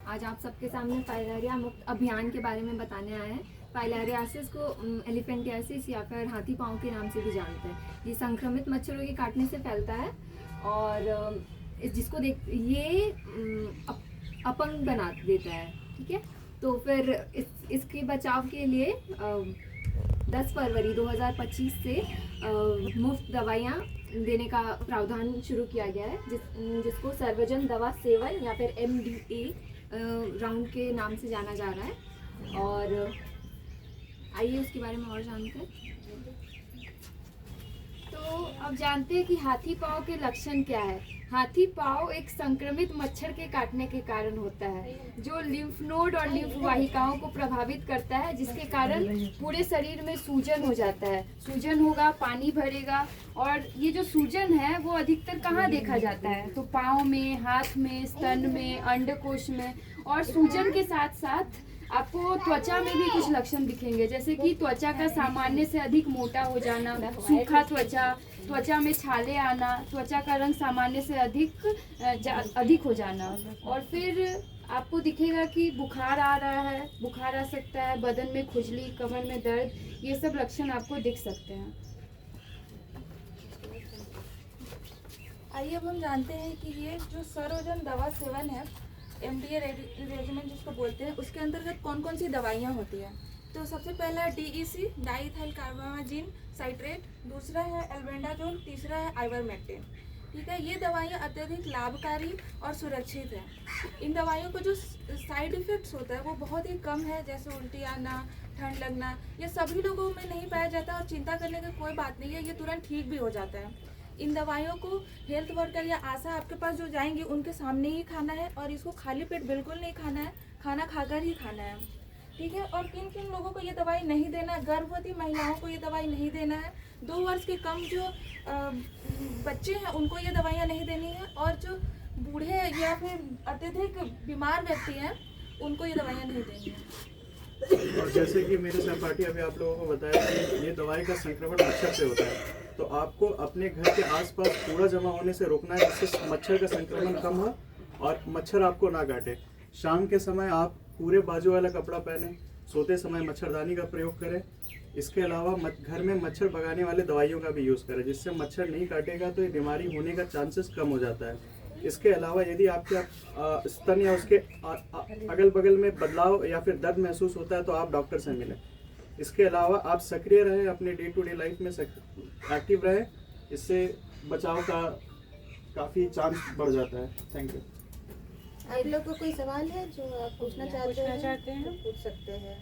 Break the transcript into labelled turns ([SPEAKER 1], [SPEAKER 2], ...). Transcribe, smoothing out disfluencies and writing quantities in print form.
[SPEAKER 1] आज आप सबके सामने फाइलेरिया मुक्त अभियान के बारे में बताने आए हैं। फाइलेरियासिस को एलिफेंटियासिस या फिर हाथी पाँव के नाम से भी जानते हैं। ये संक्रमित मच्छरों के काटने से फैलता है और जिसको देख ये अपंग बना देता है। ठीक है, तो फिर इसके बचाव के लिए 10 फरवरी 2025 से मुफ्त दवाइयाँ देने का प्रावधान शुरू किया गया है, जिसको सर्वजन दवा सेवन या फिर MDA राउंड के नाम से जाना जा रहा है। और आइए उसके बारे में और जानते हैं। तो अब जानते हैं कि हाथी पाँव के लक्षण क्या है। हाथी पाँव एक संक्रमित मच्छर के काटने के कारण होता है, जो लिम्फ नोड और लिम्फ वाहिकाओं को प्रभावित करता है, जिसके कारण पूरे शरीर में सूजन हो जाता है। सूजन होगा, पानी भरेगा, और ये जो सूजन है वो अधिकतर कहाँ देखा जाता है, तो पाँव में, हाथ में, स्तन में, अंडकोश में। और सूजन के साथ साथ आपको त्वचा में भी कुछ लक्षण दिखेंगे, जैसे कि त्वचा का सामान्य से अधिक मोटा हो जाना, सूखा त्वचा, त्वचा में छाले आना, त्वचा का रंग सामान्य से अधिक हो जाना। और फिर आपको दिखेगा कि बुखार आ रहा है, बुखार आ सकता है, बदन में खुजली, कमर में दर्द, ये सब लक्षण आपको दिख सकते हैं।
[SPEAKER 2] आइए अब हम जानते हैं कि ये जो सर्वजन दवा सेवन है, MDA रेजिमेंट जिसको बोलते हैं, उसके अंतर्गत कौन कौन सी दवाइयाँ होती हैं। तो सबसे पहला है DEC डाइइथाइल कार्बामाजिन साइट्रेट, दूसरा है एल्बेंडाजोल, तीसरा है आइवरमेक्टिन। ठीक है, ये दवाइयाँ अत्यधिक लाभकारी और सुरक्षित हैं। इन दवाइयों को जो साइड इफ़ेक्ट्स होता है वो बहुत ही कम है, जैसे उल्टी आना, ठंड लगना, ये सभी लोगों में नहीं पाया जाता और चिंता करने की कोई बात नहीं है, ये तुरंत ठीक भी हो जाता है। इन दवाइयों को हेल्थ वर्कर या आशा आपके पास जो जाएंगे उनके सामने ही खाना है, और इसको खाली पेट बिल्कुल नहीं खाना है, खाना खाकर ही खाना है। ठीक है, और किन किन लोगों को ये दवाई नहीं देना है। गर्भवती महिलाओं को ये दवाई नहीं देना है, 2 वर्ष के कम जो बच्चे हैं उनको ये दवाइयाँ नहीं देनी है, और जो बूढ़े या फिर अत्यधिक बीमार व्यक्ति हैं उनको ये दवाइयाँ नहीं देनी है।
[SPEAKER 3] और जैसे कि मेरे सहपाठी अभी आप लोगों को बताया कि ये दवाई का संक्रमण मच्छर से होता है, तो आपको अपने घर के आसपास कूड़ा जमा होने से रोकना है, जिससे मच्छर का संक्रमण कम हो और मच्छर आपको ना काटे। शाम के समय आप पूरे बाजू वाला कपड़ा पहने, सोते समय मच्छरदानी का प्रयोग करें। इसके अलावा घर में मच्छर भगाने वाले दवाइयों का भी यूज़ करें, जिससे मच्छर नहीं काटेगा तो ये बीमारी होने का चांसेस कम हो जाता है। इसके अलावा यदि आपके स्तन या उसके अगल बगल में बदलाव या फिर दर्द महसूस होता है तो आप डॉक्टर से मिलें। इसके अलावा आप सक्रिय रहें, अपने डे टू डे लाइफ में एक्टिव रहें, इससे बचाव का काफ़ी चांस बढ़ जाता है। Thank you.
[SPEAKER 4] आप लोग को कोई सवाल है जो आप पूछना चाहते हैं?
[SPEAKER 2] तो पूछ सकते हैं।